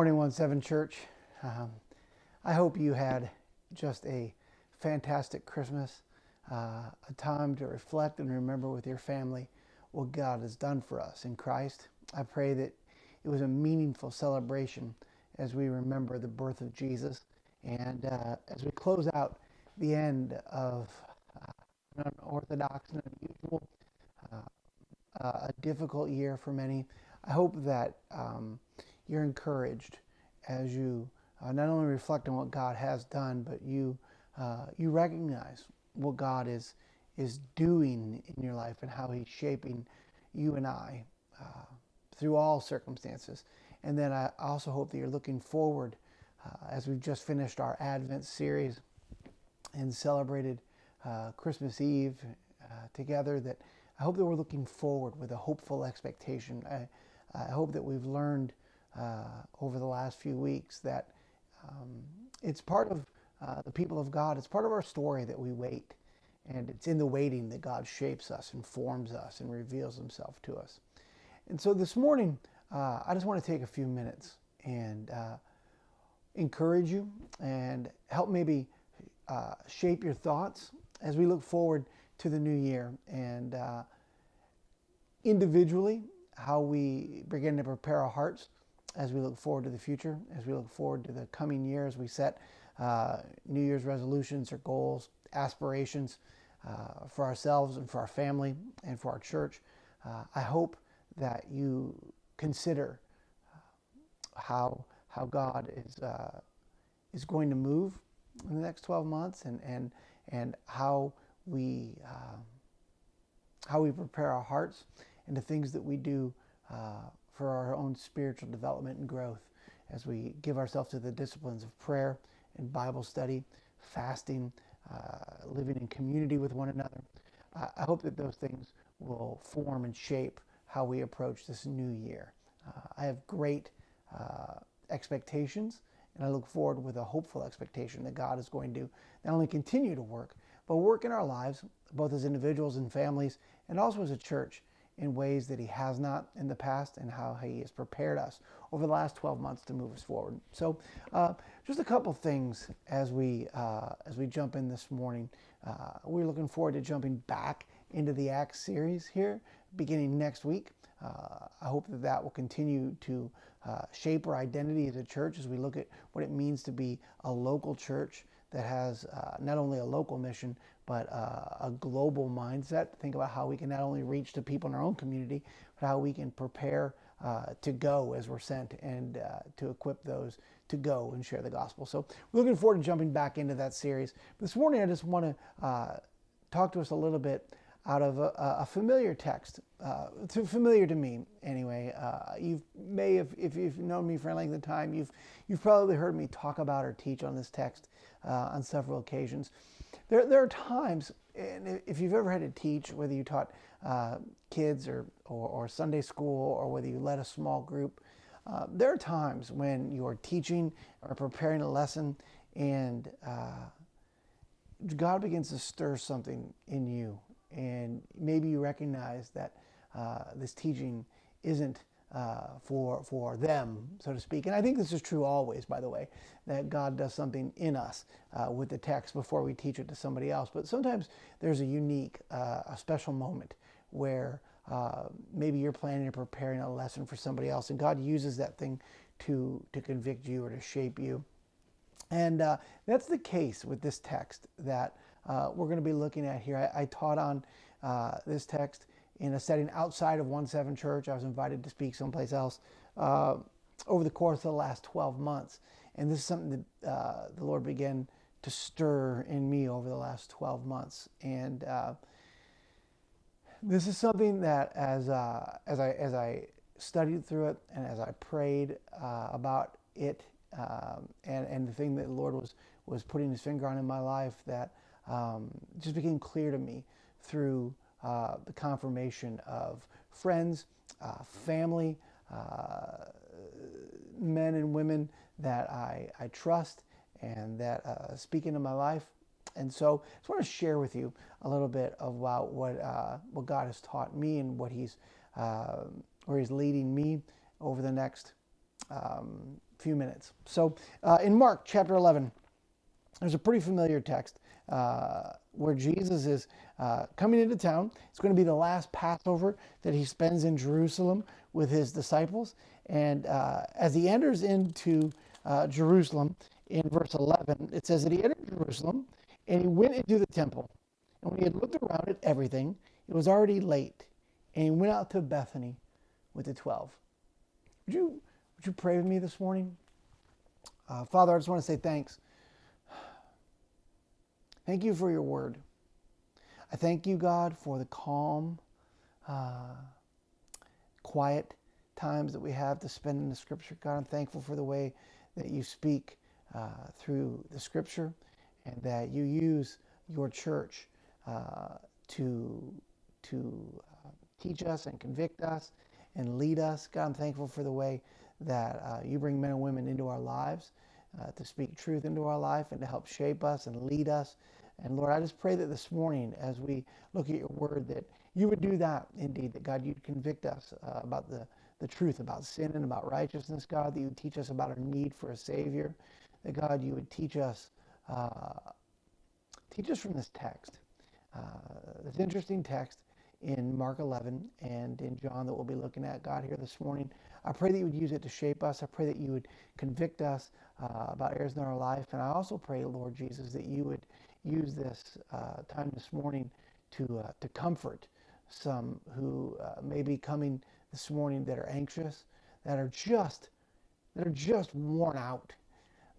morning, 1-7 Church. Um, I hope you had just a fantastic Christmas, a time to reflect and remember with your family what God has done for us in Christ. I pray that it was a meaningful celebration as we remember the birth of Jesus, and as we close out the end of an unorthodox and unusual, a difficult year for many. I hope that you're encouraged as you not only reflect on what God has done, but you recognize what God is doing in your life and how He's shaping you and I through all circumstances. And then I also hope that you're looking forward as we've just finished our Advent series and celebrated Christmas Eve together, that I hope that we're looking forward with a hopeful expectation. I hope that we've learned over the last few weeks that it's part of the people of God. It's part of our story that we wait. And it's in the waiting that God shapes us and forms us and reveals Himself to us. And so this morning, I just want to take a few minutes and encourage you and help maybe shape your thoughts as we look forward to the new year, and individually how we begin to prepare our hearts as we look forward to the future, as we look forward to the coming year, as we set New Year's resolutions or goals, aspirations for ourselves and for our family and for our church. I hope that you consider how God is going to move in the next 12 months, and how we prepare our hearts and the things that we do for our own spiritual development and growth as we give ourselves to the disciplines of prayer and Bible study, fasting, living in community with one another. I hope that those things will form and shape how we approach this new year. I have great expectations, and I look forward with a hopeful expectation that God is going to not only continue to work, but work in our lives, both as individuals and families, and also as a church, in ways that He has not in the past, and how He has prepared us over the last 12 months to move us forward. So just a couple things as we jump in this morning. We're looking forward to jumping back into the Acts series here beginning next week. I hope that will continue to shape our identity as a church as we look at what it means to be a local church that has not only a local mission, but a global mindset. Think about how we can not only reach the people in our own community, but how we can prepare to go as we're sent, and to equip those to go and share the gospel. So we're looking forward to jumping back into that series. This morning, I just want to talk to us a little bit out of a familiar text, familiar to me anyway. You may have, if you've known me for a length of time, you've probably heard me talk about or teach on this text on several occasions. There are times, and if you've ever had to teach, whether you taught kids or Sunday school, or whether you led a small group, there are times when you're teaching or preparing a lesson, and God begins to stir something in you. And maybe you recognize that this teaching isn't for them, so to speak. And I think this is true always, by the way, that God does something in us with the text before we teach it to somebody else. But sometimes there's a unique, a special moment where maybe you're planning or preparing a lesson for somebody else, and God uses that thing to convict you or to shape you. And that's the case with this text that we're going to be looking at here. I taught on this text in a setting outside of 1-7 Church. I was invited to speak someplace else over the course of the last 12 months. And this is something that the Lord began to stir in me over the last 12 months. And this is something that as I studied through it, and as I prayed about it, and the thing that the Lord was putting His finger on in my life, that just became clear to me through the confirmation of friends, family, men and women that I trust and that speak into my life. And so I just want to share with you a little bit about what God has taught me, and what where He's leading me over the next few minutes. So in Mark chapter 11, there's a pretty familiar text where Jesus is coming into town. It's going to be the last Passover that he spends in Jerusalem with his disciples. And as he enters into Jerusalem, in verse 11, it says that he entered Jerusalem and he went into the temple. And when he had looked around at everything, it was already late. And he went out to Bethany with the 12. Would you pray with me this morning? Father, I just want to say thanks. Thank you for your word. I thank you, God, for the calm, quiet times that we have to spend in the Scripture. God, I'm thankful for the way that you speak through the Scripture and that you use your church to teach us and convict us and lead us. God, I'm thankful for the way that you bring men and women into our lives to speak truth into our life and to help shape us and lead us. And Lord, I just pray that this morning as we look at your word that you would do that indeed, that God, you'd convict us about the truth about sin and about righteousness, God, that you would teach us about our need for a Savior, that God, you would teach us from this text, this interesting text in Mark 11 and in John that we'll be looking at, God, here this morning. I pray that you would use it to shape us. I pray that you would convict us about areas in our life. And I also pray, Lord Jesus, that you would use this time this morning to comfort some who may be coming this morning that are anxious, that are just worn out,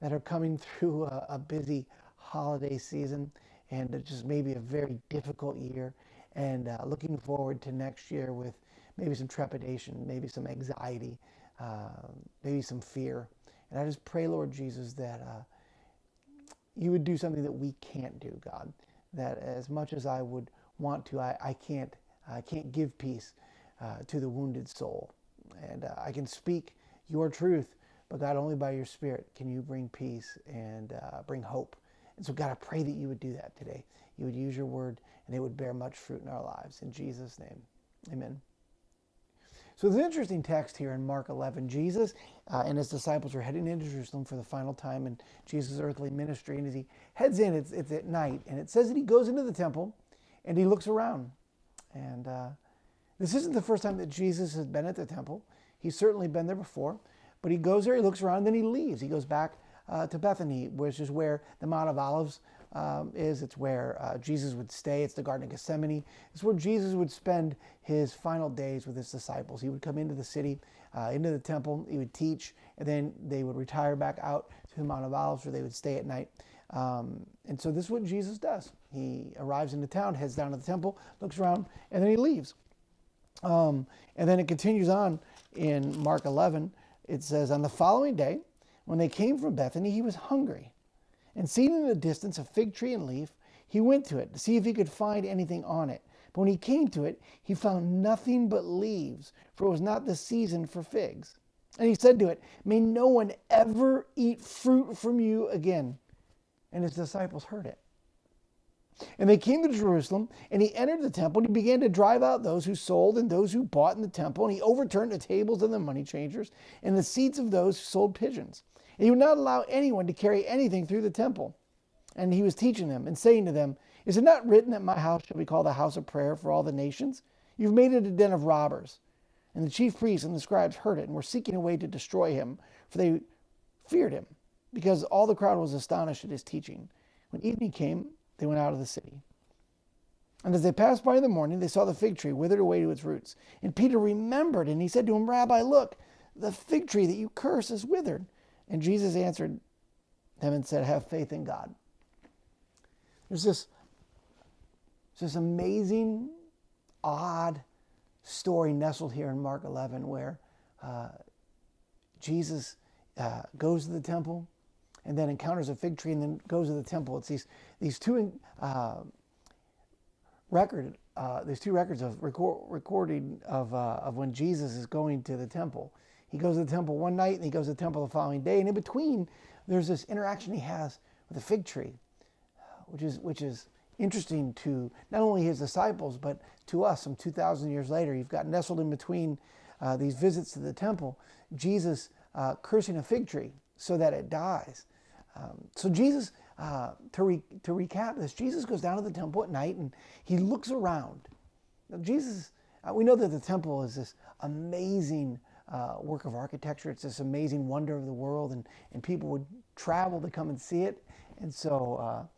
that are coming through a busy holiday season and just maybe a very difficult year, and looking forward to next year with maybe some trepidation, maybe some anxiety, maybe some fear. And I just pray, Lord Jesus, that you would do something that we can't do, God. That as much as I would want to, I can't give peace to the wounded soul. And I can speak your truth, but God, only by your Spirit can you bring peace and bring hope. And so God, I pray that you would do that today. You would use your word and it would bear much fruit in our lives. In Jesus' name, amen. So there's an interesting text here in Mark 11. Jesus and his disciples are heading into Jerusalem for the final time in Jesus' earthly ministry. And as he heads in, it's at night. And it says that he goes into the temple and he looks around. And this isn't the first time that Jesus has been at the temple. He's certainly been there before. But he goes there, he looks around, and then he leaves. He goes back to Bethany, which is where the Mount of Olives is. It's where Jesus would stay. It's the Garden of Gethsemane. It's where Jesus would spend his final days with his disciples. He would come into the city, into the temple. He would teach, and then they would retire back out to the Mount of Olives where they would stay at night. And so this is what Jesus does. He arrives into town, heads down to the temple, looks around, and then he leaves. And then it continues on in Mark 11. It says, on the following day, when they came from Bethany, he was hungry. And seeing in the distance a fig tree and leaf, he went to it to see if he could find anything on it. But when he came to it, he found nothing but leaves, for it was not the season for figs. And he said to it, may no one ever eat fruit from you again. And his disciples heard it. And they came to Jerusalem, and he entered the temple, and he began to drive out those who sold and those who bought in the temple. And he overturned the tables of the money changers and the seats of those who sold pigeons. And he would not allow anyone to carry anything through the temple. And he was teaching them and saying to them, is it not written that my house shall be called a house of prayer for all the nations? You've made it a den of robbers. And the chief priests and the scribes heard it and were seeking a way to destroy him, for they feared him, because all the crowd was astonished at his teaching. When evening came, they went out of the city. And as they passed by in the morning, they saw the fig tree withered away to its roots. And Peter remembered, and he said to him, Rabbi, look, the fig tree that you curse is withered. And Jesus answered them and said, have faith in God. There's this amazing, odd story nestled here in Mark 11 where Jesus goes to the temple and then encounters a fig tree and then goes to the temple. It's these two records of recording of when Jesus is going to the temple. He goes to the temple one night and he goes to the temple the following day. And in between, there's this interaction he has with the fig tree, which is interesting to not only his disciples, but to us some 2,000 years later. You've got nestled in between these visits to the temple, Jesus cursing a fig tree so that it dies. So Jesus, to recap this, Jesus goes down to the temple at night and he looks around. Now Jesus, we know that the temple is this amazing work of architecture. It's this amazing wonder of the world, and people would travel to come and see it. And so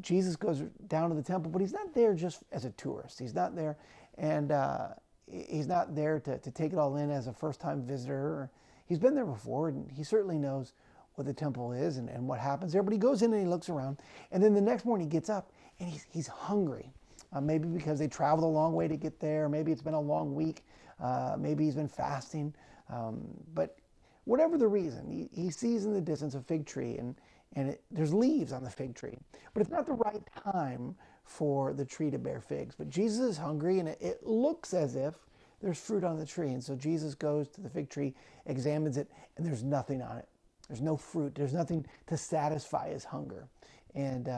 Jesus goes down to the temple, but he's not there just as a tourist. He's not there, and he's not there to take it all in as a first-time visitor. He's been there before, and he certainly knows what the temple is and what happens there. But he goes in and he looks around, and then the next morning he gets up and he's hungry. Maybe because they traveled a long way to get there. Maybe it's been a long week. Maybe he's been fasting. But whatever the reason, he sees in the distance a fig tree, and there's leaves on the fig tree. But it's not the right time for the tree to bear figs. But Jesus is hungry, and it looks as if there's fruit on the tree. And so Jesus goes to the fig tree, examines it, and there's nothing on it. There's no fruit. There's nothing to satisfy his hunger. And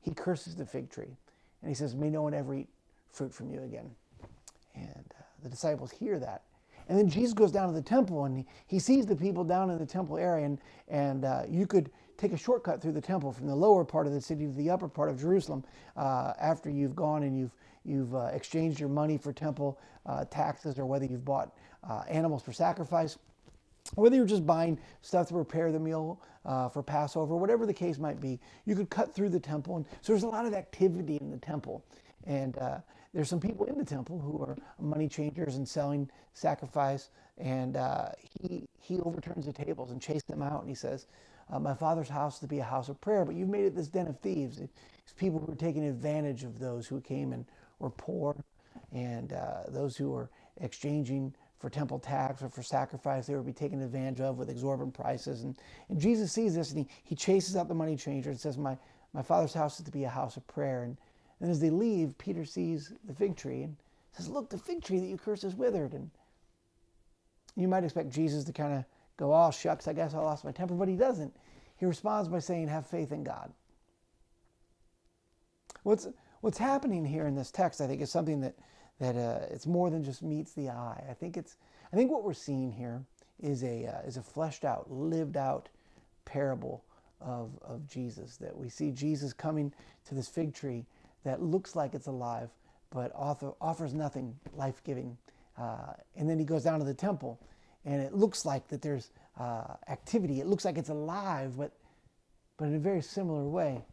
he curses the fig tree. And he says, "May no one ever eat fruit from you again." And the disciples hear that. And then Jesus goes down to the temple, and he sees the people down in the temple area. And you could take a shortcut through the temple from the lower part of the city to the upper part of Jerusalem after you've gone and you've exchanged your money for temple taxes, or whether you've bought animals for sacrifice, or whether you're just buying stuff to prepare the meal for Passover, whatever the case might be. You could cut through the temple. And so there's a lot of activity in the temple. And there's some people in the temple who are money changers and selling sacrifice. And he overturns the tables and chases them out. And he says, "My Father's house is to be a house of prayer, but you've made it this den of thieves." It's people who are taking advantage of those who came and were poor, and those who were exchanging for temple tax or for sacrifice. They would be taken advantage of with exorbitant prices. And Jesus sees this, and he chases out the money changer and says, my Father's house is to be a house of prayer. And as they leave, Peter sees the fig tree and says, "Look, the fig tree that you cursed is withered." And you might expect Jesus to kind of go, "Oh, shucks, I guess I lost my temper," but he doesn't. He responds by saying, "Have faith in God." What's happening here in this text, I think, is something that it's more than just meets the eye. I think what we're seeing here is a fleshed out, lived out parable of Jesus. That we see Jesus coming to this fig tree that looks like it's alive, but offers nothing life-giving. And then he goes down to the temple, and it looks like that there's activity. It looks like it's alive, but in a very similar way,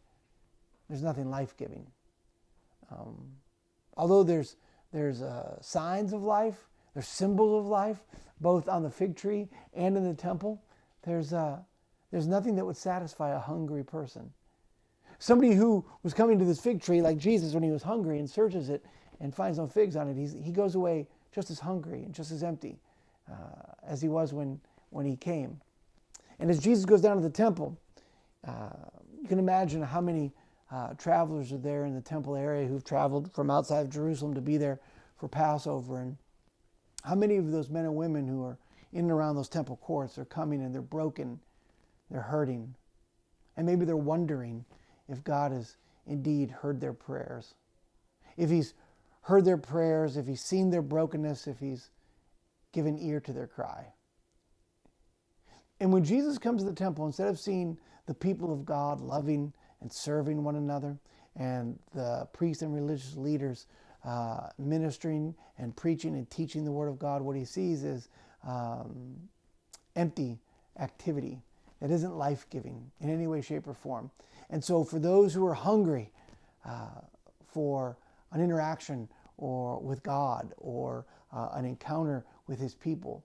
there's nothing life-giving. Although there's signs of life, there's symbols of life, both on the fig tree and in the temple. There's nothing that would satisfy a hungry person. Somebody who was coming to this fig tree like Jesus when he was hungry and searches it and finds no figs on it, he goes away just as hungry and just as empty as he was when he came. And as Jesus goes down to the temple, you can imagine how many travelers are there in the temple area who've traveled from outside of Jerusalem to be there for Passover, and how many of those men and women who are in and around those temple courts are coming and they're broken, they're hurting, and maybe they're wondering if God has indeed heard their prayers. If he's heard their prayers, if he's seen their brokenness, if he's given ear to their cry. And when Jesus comes to the temple, instead of seeing the people of God loving and serving one another, and the priests and religious leaders ministering and preaching and teaching the Word of God, what he sees is empty activity that isn't life-giving in any way, shape, or form. And so for those who are hungry for an interaction or with God or an encounter with his people,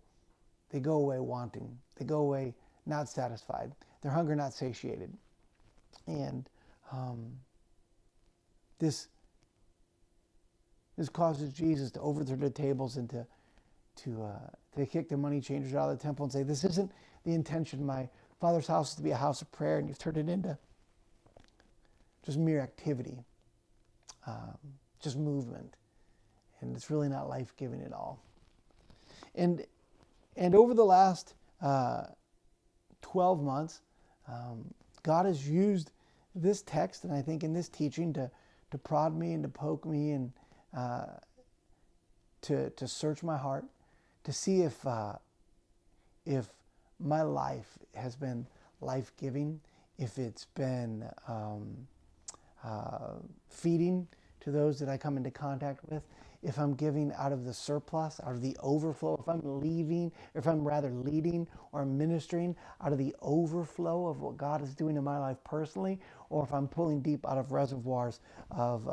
they go away wanting. They go away not satisfied. Their hunger not satiated. And this causes Jesus to overturn the tables and to kick the money changers out of the temple and say, "This isn't the intention. My Father's house is to be a house of prayer, and you've turned it into just mere activity, just movement, and it's really not life-giving at all." And over the last 12 months, God has used this text, and I think in this teaching, to prod me and to poke me and to search my heart, to see if my life has been life-giving, if it's been feeding to those that I come into contact with, if I'm giving out of the surplus, out of the overflow, if I'm leading or ministering out of the overflow of what God is doing in my life personally, or if I'm pulling deep out of reservoirs of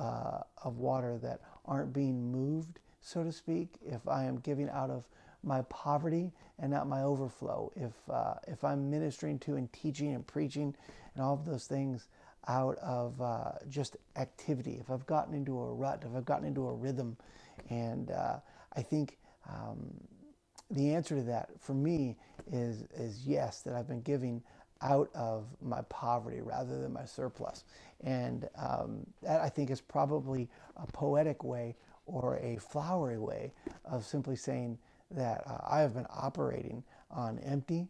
water that aren't being moved, so to speak, if I am giving out of my poverty and not my overflow, if I'm ministering to and teaching and preaching and all of those things out of just activity, if I've gotten into a rut, if I've gotten into a rhythm. And I think the answer to that for me is yes, that I've been giving out of my poverty rather than my surplus. And that, I think, is probably a poetic way or a flowery way of simply saying that I have been operating on empty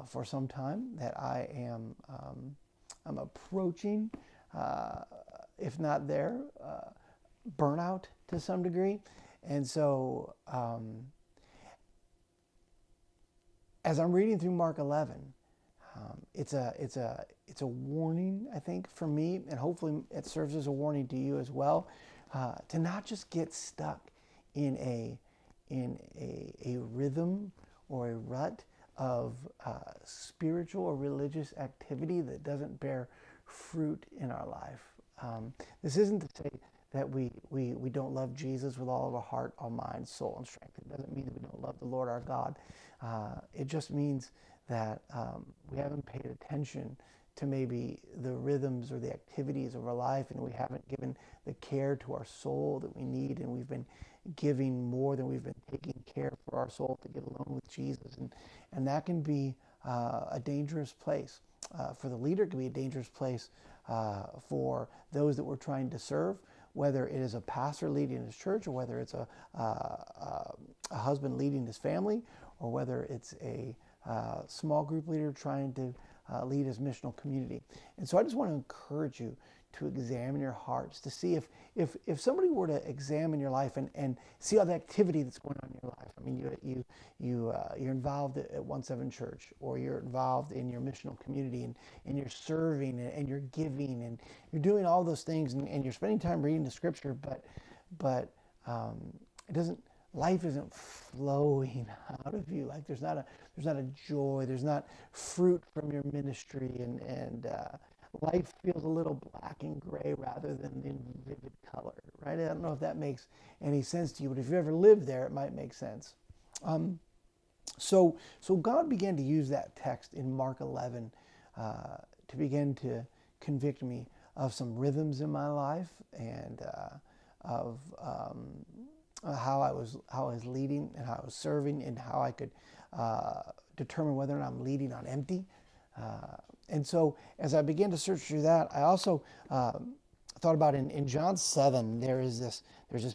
for some time, that I am I'm approaching, if not there, burnout to some degree. And so as I'm reading through Mark 11, it's a warning, I think, for me, and hopefully it serves as a warning to you as well, to not just get stuck in a rhythm or a rut of spiritual or religious activity that doesn't bear fruit in our life. This isn't to say that we don't love Jesus with all of our heart, our mind, soul, and strength. It doesn't mean that we don't love the Lord our God. It just means that we haven't paid attention to maybe the rhythms or the activities of our life, and we haven't given the care to our soul that we need, and we've been giving more than we've been taking care for our soul to get alone with Jesus. And that can be a dangerous place. For the leader, it can be a dangerous place for those that we're trying to serve, whether it is a pastor leading his church, or whether it's a husband leading his family, or whether it's a small group leader trying to lead his missional community. And so I just want to encourage you to examine your hearts, to see if somebody were to examine your life and see all the activity that's going on in your life. I mean, you're involved at 1-7 Church, or you're involved in your missional community, and you're serving and you're giving and you're doing all those things, and you're spending time reading the Scripture, but it doesn't. Life isn't flowing out of you. Like there's not a joy. There's not fruit from your ministry, and life feels a little black and gray rather than in vivid color, right? I don't know if that makes any sense to you, but if you ever lived there, it might make sense. So God began to use that text in Mark 11 to begin to convict me of some rhythms in my life, and of how I was leading and how I was serving, and how I could determine whether or not I'm leading on empty. And so as I began to search through that, I also thought about in John 7, there's this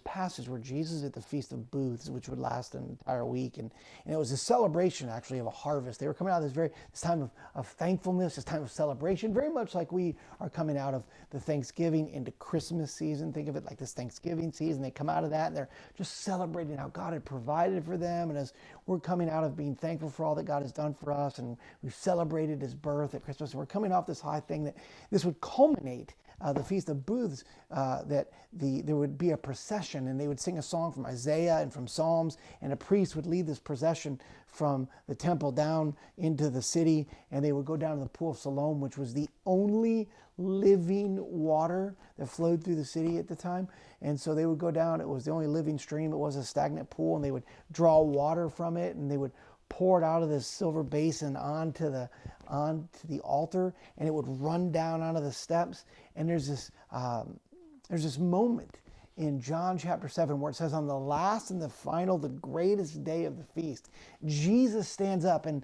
passage where Jesus is at the Feast of Booths, which would last an entire week. And it was a celebration, actually, of a harvest. They were coming out of this time of thankfulness, this time of celebration, very much like we are coming out of the Thanksgiving into Christmas season. Think of it like this Thanksgiving season. They come out of that, and they're just celebrating how God had provided for them. And as we're coming out of being thankful for all that God has done for us, and we've celebrated his birth at Christmas, and we're coming off this high thing, that this would culminate the Feast of Booths, that there would be a procession, and they would sing a song from Isaiah and from Psalms, and a priest would lead this procession from the temple down into the city, and they would go down to the Pool of Siloam, which was the only living water that flowed through the city at the time. And so they would go down. It was the only living stream. It was a stagnant pool, and they would draw water from it, and they would pour it out of this silver basin onto the altar, and it would run down onto the steps. And there's this moment in John chapter 7 where it says, on the last and the final, the greatest day of the feast, Jesus stands up, and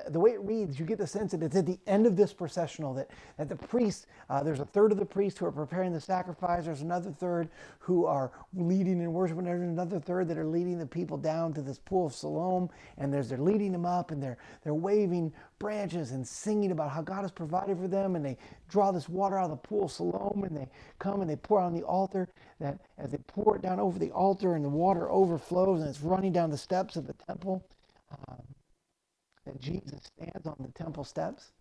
the way it reads, you get the sense that it's at the end of this processional, that the priests, there's a third of the priests who are preparing the sacrifice, there's another third who are leading in worship, and there's another third that are leading the people down to this Pool of Siloam, and they're leading them up, and they're waving branches and singing about how God has provided for them, and they draw this water out of the Pool of Siloam, and they come and they pour it on the altar, that as they pour it down over the altar, and the water overflows, and it's running down the steps of the temple, that Jesus stands on the temple steps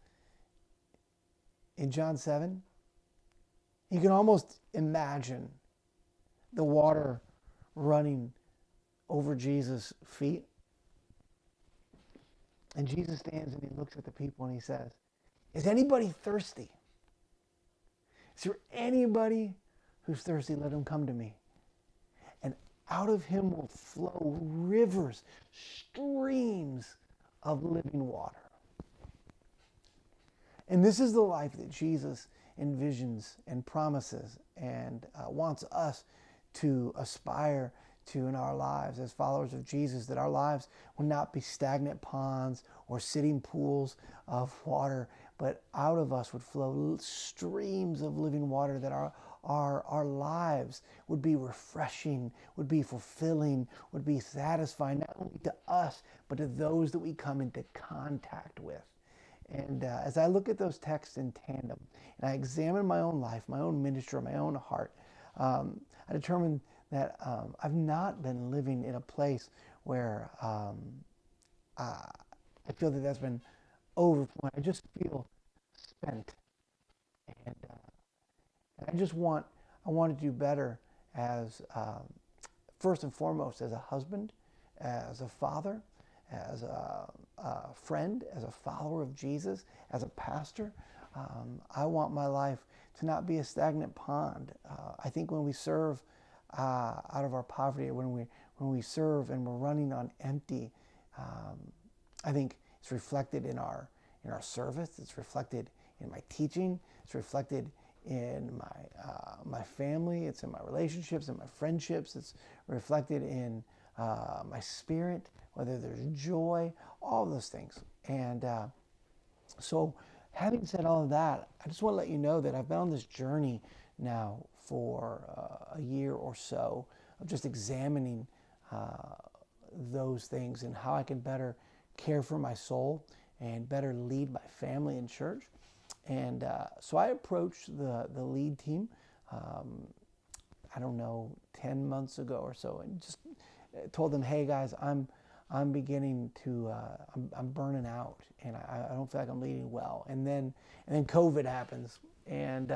in John 7. You can almost imagine the water running over Jesus' feet. And Jesus stands and he looks at the people and he says, "Is anybody thirsty? Is there anybody who's thirsty? Let him come to me. And out of him will flow rivers, streams of living water." And this is the life that Jesus envisions and promises and wants us to aspire to in our lives as followers of Jesus, that our lives will not be stagnant ponds or sitting pools of water, but out of us would flow streams of living water, that our lives would be refreshing, would be fulfilling, would be satisfying, not only to us, but to those that we come into contact with. And as I look at those texts in tandem, and I examine my own life, my own ministry, my own heart, I determined that I've not been living in a place where I feel that that's been overflowing. I just feel spent, and I want to do better as first and foremost as a husband, as a father, as a friend, as a follower of Jesus, as a pastor. I want my life to not be a stagnant pond. I think when we serve out of our poverty, when we serve and we're running on empty, I think it's reflected in our service. It's reflected in my teaching. It's reflected in my family. It's in my relationships, in my friendships. It's reflected in my spirit, whether there's joy, all of those things. And so having said all of that, I just want to let you know that I've been on this journey now for a year or so of just examining those things and how I can better care for my soul and better lead my family and church. And so I approached the lead team, I don't know, 10 months ago or so, and just told them, "Hey guys, I'm beginning to I'm burning out, and I don't feel like I'm leading well." And then COVID happens, and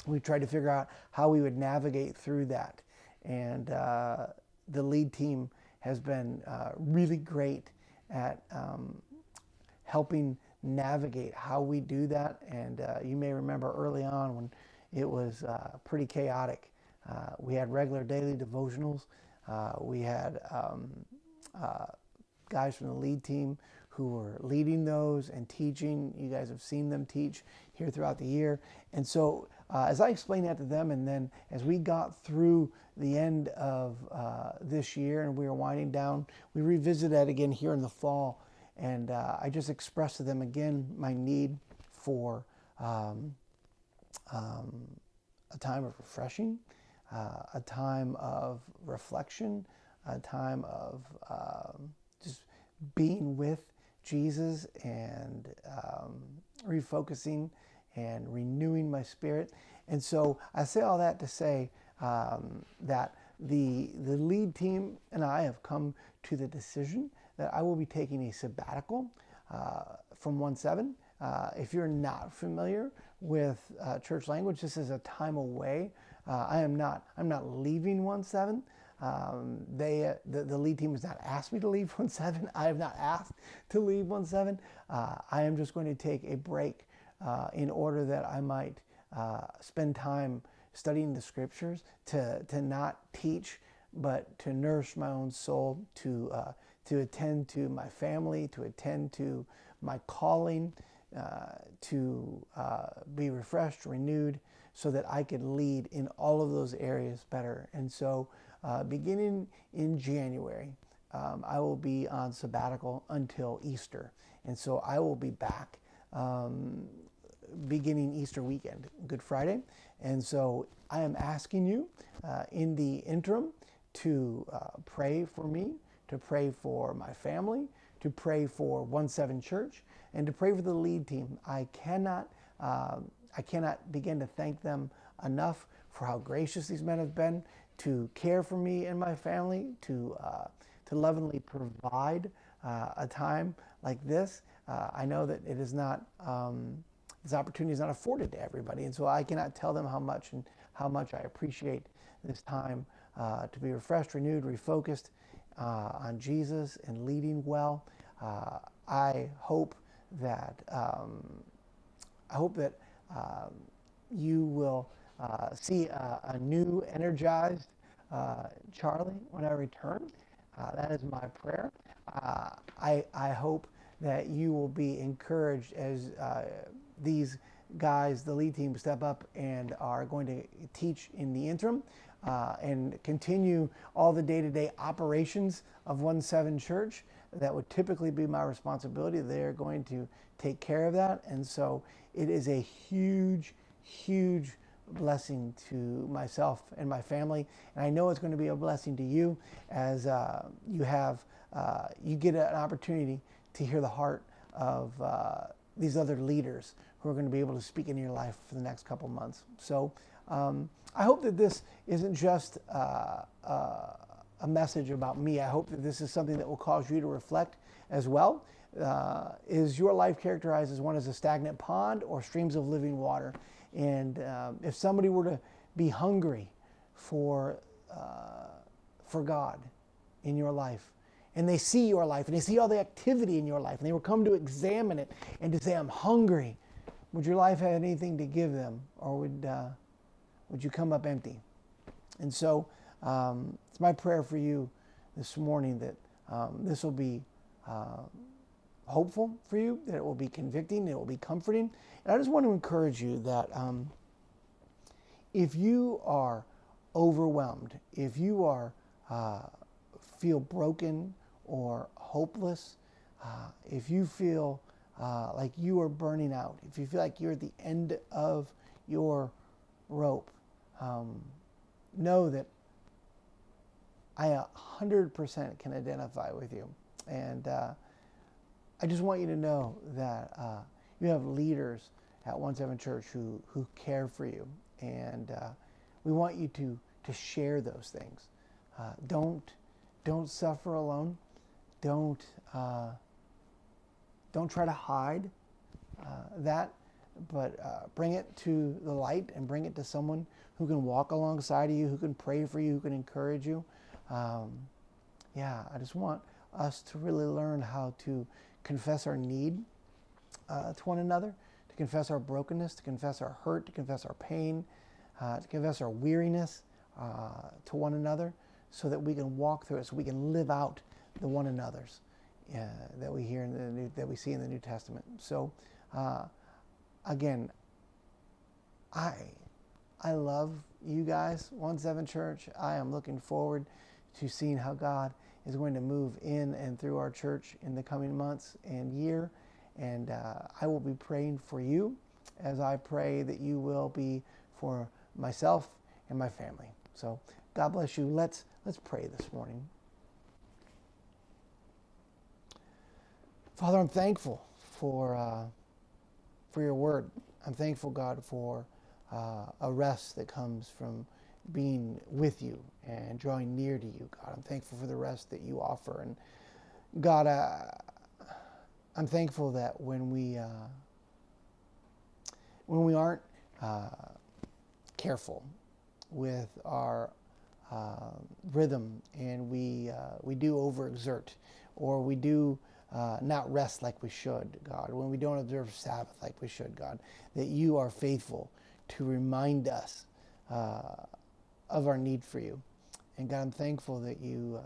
we tried to figure out how we would navigate through that. And the lead team has been really great at helping navigate how we do that. And you may remember early on when it was pretty chaotic. We had regular daily devotionals. We had guys from the lead team who were leading those and teaching. You guys have seen them teach here throughout the year. And so as I explained that to them, and then as we got through the end of this year and we were winding down, we revisited that again here in the fall. And I just expressed to them again my need for a time of refreshing, a time of reflection, a time of just being with Jesus and refocusing and renewing my spirit. And so I say all that to say that the lead team and I have come to the decision that I will be taking a sabbatical from 1-7. If you're not familiar with church language, this is a time away. I'm not leaving 1-7. The lead team has not asked me to leave 1-7. I have not asked to leave 1-7. I am just going to take a break in order that I might spend time studying the scriptures, to not teach, but to nourish my own soul, to attend to my family, to attend to my calling, to be refreshed, renewed, so that I could lead in all of those areas better. And so beginning in January, I will be on sabbatical until Easter. And so I will be back beginning Easter weekend, Good Friday. And so I am asking you in the interim to pray for me, to pray for my family, to pray for 1-7 Church, and to pray for the lead team. I cannot begin to thank them enough for how gracious these men have been to care for me and my family, to lovingly provide a time like this. I know that it is not, this opportunity is not afforded to everybody. And so I cannot tell them how much I appreciate this time to be refreshed, renewed, refocused on Jesus and leading well. I hope that you will see a new, energized Charlie when I return. That is my prayer. I hope that you will be encouraged as these guys, the lead team, step up and are going to teach in the interim and continue all the day-to-day operations of 1-7 Church. That would typically be my responsibility. They're going to take care of that. And so it is a huge, huge blessing to myself and my family. And I know it's going to be a blessing to you as you get an opportunity to hear the heart of these other leaders who are going to be able to speak into your life for the next couple months. So I hope that this isn't just a message about me. I hope that this is something that will cause you to reflect as well. Is your life characterized as one as a stagnant pond or streams of living water? And if somebody were to be hungry for God in your life, and they see your life, and they see all the activity in your life, and they will come to examine it and to say, I'm hungry, would your life have anything to give them, or would you come up empty? And so it's my prayer for you this morning that this will be hopeful for you, that it will be convicting, it will be comforting. And I just want to encourage you that if you are overwhelmed, if you are feel broken or hopeless, if you feel like you are burning out, if you feel like you're at the end of your rope, know that I 100% can identify with you. And I just want you to know that you have leaders at 1-7 Church who care for you. And we want you to share those things. Don't suffer alone. Don't try to hide that, but bring it to the light and bring it to someone who can walk alongside of you, who can pray for you, who can encourage you. I just want us to really learn how to confess our need to one another, to confess our brokenness, to confess our hurt, to confess our pain, to confess our weariness to one another, so that we can walk through it, so we can live out the one another's that we hear that we see in the New Testament. So, again, I love you guys, 1-7 Church. I am looking forward to seeing how God is going to move in and through our church in the coming months and year. And I will be praying for you as I pray that you will be for myself and my family. So God bless you. Let's pray this morning. Father, I'm thankful for your word. I'm thankful, God, for a rest that comes from being with you and drawing near to you, God. I'm thankful for the rest that you offer. And God, I'm thankful that when we aren't careful with our rhythm, and we do overexert, or we do not rest like we should, God, when we don't observe Sabbath like we should, God, that you are faithful to remind us of our need for you. And God, I'm thankful that you,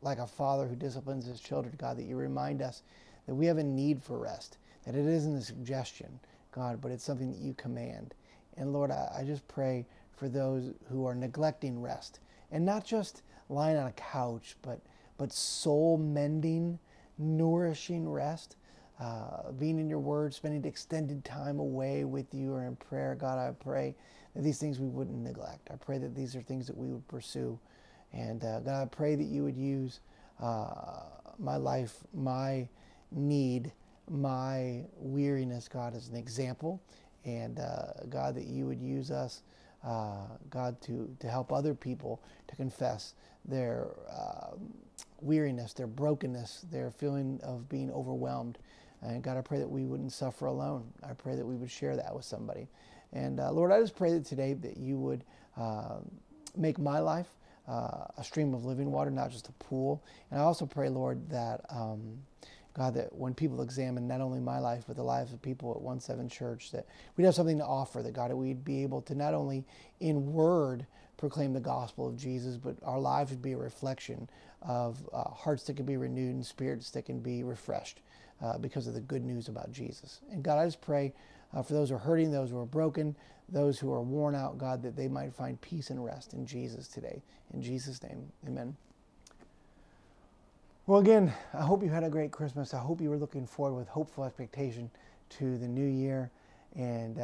like a father who disciplines his children, God, that you remind us that we have a need for rest, that it isn't a suggestion, God, but it's something that you command. And Lord, I just pray for those who are neglecting rest, and not just lying on a couch, but soul mending, nourishing rest, being in your word, spending extended time away with you or in prayer. God, I pray that these things we wouldn't neglect. I pray that these are things that we would pursue. And God, I pray that you would use my life, my need, my weariness, God, as an example. And God, that you would use us God, to help other people to confess their weariness, their brokenness, their feeling of being overwhelmed. And God, I pray that we wouldn't suffer alone. I pray that we would share that with somebody. And Lord, I just pray that today that you would make my life a stream of living water, not just a pool. And I also pray, Lord, that God, that when people examine not only my life, but the lives of people at 1-7 Church, that we'd have something to offer, that God, that we'd be able to not only in word proclaim the gospel of Jesus, but our lives would be a reflection of hearts that can be renewed and spirits that can be refreshed because of the good news about Jesus. And God, I just pray for those who are hurting, those who are broken, those who are worn out, God, that they might find peace and rest in Jesus today. In Jesus' name, amen. Well, again, I hope you had a great Christmas. I hope you were looking forward with hopeful expectation to the new year. And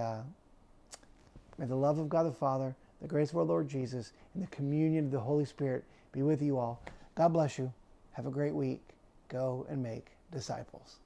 may the love of God the Father, the grace of our Lord Jesus, and the communion of the Holy Spirit be with you all. God bless you. Have a great week. Go and make disciples.